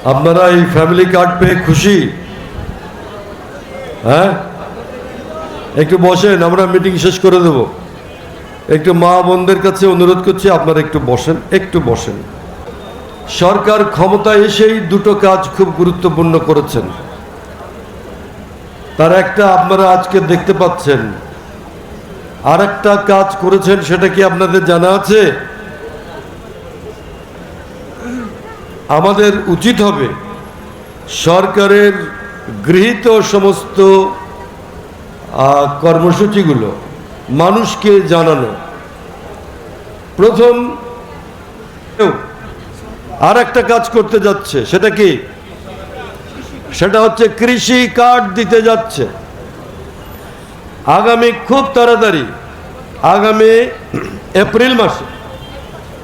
আপনারা এই family card পেয়ে খুশি? হ্যাঁ, একটু বসেন, আমরা মিটিং শেষ করে দেব। একটু মা বোনদের কাছে অনুরোধ করছি, আপনারা একটু বসেন, একটু বসেন। সরকার ক্ষমতায় এসেই দুটো কাজ খুব গুরুত্বপূর্ণ করেছেন। তার একটা আপনারা আজকে দেখতে পাচ্ছেন, আর একটা কাজ করেছেন, সেটা কি আপনাদের জানা আছে? আমাদের উচিত হবে সরকারের গৃহীত সমস্ত কর্মসূচিগুলো মানুষকে জানানো। প্রথম আর একটা কাজ করতে যাচ্ছে, সেটা কি? সেটা হচ্ছে কৃষি কার্ড দিতে যাচ্ছে আগামী খুব তাড়াতাড়ি, আগামী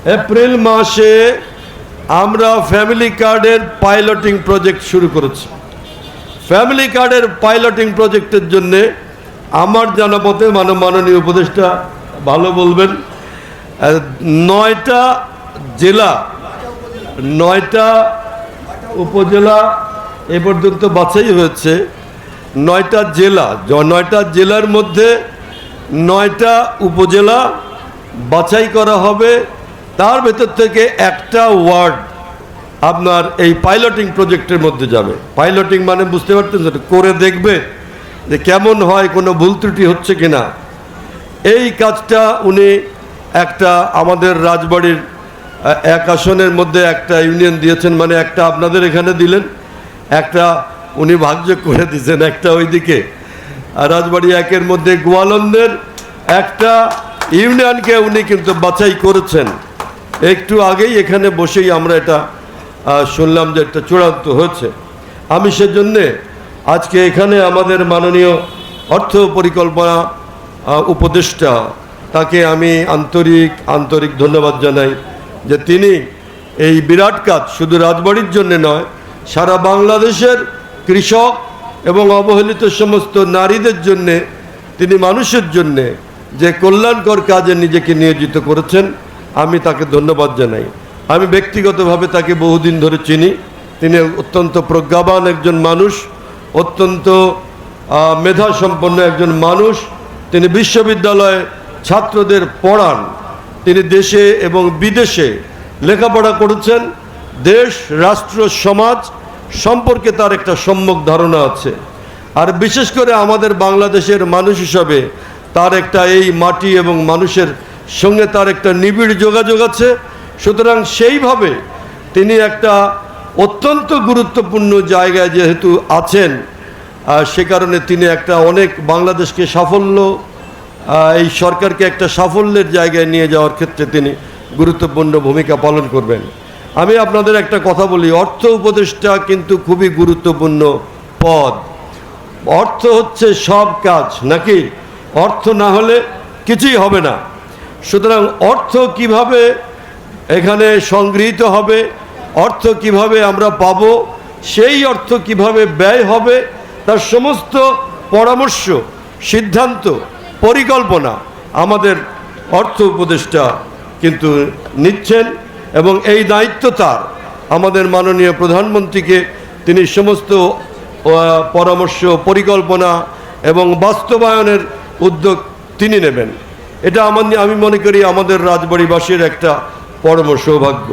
এপ্রিল মাসে আমরা ফ্যামিলি কার্ডের পাইলটিং প্রজেক্ট শুরু করেছি। ফ্যামিলি কার্ডের পাইলটিং প্রজেক্টের জন্যে আমার জানা মতে, মাননীয় উপদেষ্টা ভালো বলবেন, 9টা জেলা, 9টা উপজেলা এ পর্যন্ত বাছাই হয়েছে। 9টা জেলা, 9টা জেলার মধ্যে 9টা উপজেলা বাছাই করা হবে। তার ভেতর থেকে একটা ওয়ার্ড আপনার এই পাইলটিং প্রজেক্টের মধ্যে যাবে। পাইলটিং মানে বুঝতে পারতেন, করে দেখবে যে কেমন হয়, কোনো ভুল ত্রুটি হচ্ছে কিনা। এই কাজটা উনি একটা আমাদের রাজবাড়ির 1 আসনের মধ্যে একটা ইউনিয়ন দিয়েছেন, মানে একটা আপনাদের এখানে দিলেন, একটা উনি ভাগযোগ করে দিয়েছেন, একটা ওইদিকে। আর রাজবাড়ি 1-এর মধ্যে গোয়ালন্দের একটা ইউনিয়নকে উনি কিন্তু বাছাই করেছেন। একটু আগেই এখানে বসেই আমরা এটা শুনলাম যে একটা চূড়ান্ত হয়েছে। আমি সেজন্যে আজকে এখানে আমাদের মাননীয় অর্থ পরিকল্পনা উপদেষ্টা, তাকে আমি আন্তরিক ধন্যবাদ জানাই যে তিনি এই বিরাট কাজ শুধু রাজবাড়ির জন্য নয়, সারা বাংলাদেশের কৃষক এবং অবহেলিত সমস্ত নারীদের জন্যে, তিনি মানুষের জন্যে যে কল্যাণকর কাজে নিজেকে নিয়োজিত করেছেন, আমি তাকে ধন্যবাদ জানাই। আমি ব্যক্তিগতভাবে তাকে বহুদিন ধরে চিনি। তিনি অত্যন্ত প্রজ্ঞাবান একজন মানুষ, অত্যন্ত মেধাসম্পন্ন একজন মানুষ। তিনি বিশ্ববিদ্যালয়ে ছাত্রদের পড়ান, তিনি দেশে এবং বিদেশে লেখাপড়া করেছেন। দেশ, রাষ্ট্র, সমাজ সম্পর্কে তার একটা সম্যক ধারণা আছে। আর বিশেষ করে আমাদের বাংলাদেশের মানুষ হিসাবে তার একটা এই মাটি এবং মানুষের সঙ্গে তার একটা নিবিড় যোগাযোগ আছে। সুতরাং সেইভাবে তিনি একটা অত্যন্ত গুরুত্বপূর্ণ জায়গায় যেহেতু আছেন, সে কারণে তিনি একটা অনেক বাংলাদেশকে সাফল্য, এই সরকারকে একটা সাফল্যের জায়গায় নিয়ে যাওয়ার ক্ষেত্রে তিনি গুরুত্বপূর্ণ ভূমিকা পালন করবেন। আমি আপনাদের একটা কথা বলি, অর্থ উপদেষ্টা কিন্তু খুবই গুরুত্বপূর্ণ পদ। অর্থ হচ্ছে সব কাজ, নাকি? অর্থ না হলে কিছুই হবে না। সুতরাং অর্থ কিভাবে এখানে সংগৃহীত হবে, অর্থ কিভাবে আমরা পাব, সেই অর্থ কিভাবে ব্যয় হবে, তার সমস্ত পরামর্শ, সিদ্ধান্ত, পরিকল্পনা আমাদের অর্থ উপদেষ্টা কিন্তু নিচ্ছেন। এবং এই দায়িত্ব তার, আমাদের মাননীয় প্রধানমন্ত্রীকে তিনি সমস্ত পরামর্শ, পরিকল্পনা এবং বাস্তবায়নের উদ্যোগ তিনি নেবেন। এটা আমি মনে করি আমাদের রাজবাড়িবাসীর একটা পরম সৌভাগ্য।